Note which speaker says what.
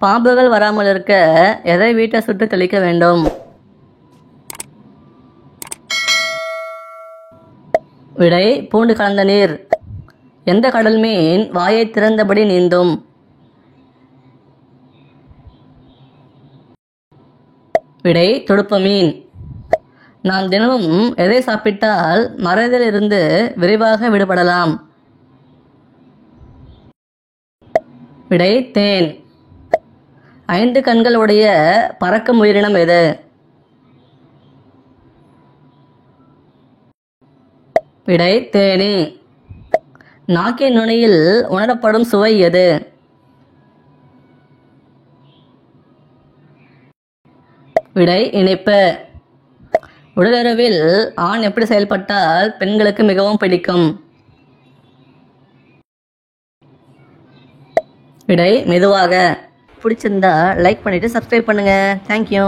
Speaker 1: பாம்புகள் வராமல் இருக்க எதை வீட்டை சுட்டு தெளிக்க வேண்டும்? விடை பூண்டு கலந்த நீர். எந்த கடல் மீன் வாயை திறந்தபடி நீந்தும்? விடை துடுப்பு மீன். நாம் தினமும் எதை சாப்பிட்டால் மறதியில் இருந்து விரைவாக விடுபடலாம்? விடை தேன். 5 கண்கள் உடைய பறக்கும் உயிரினம் எது? விடை தேனி. நாக்கின் நுனியில் உணரப்படும் சுவை எது? விடை இனிப்பு. உடலுறவில் ஆண் எப்படி செயல்பட்டால் பெண்களுக்கு மிகவும் பிடிக்கும்? விடை மெதுவாக. பிடிச்சிருந்தா லைக் பண்ணிட்டு சப்ஸ்கிரைப் பண்ணுங்க. தேங்க்யூ.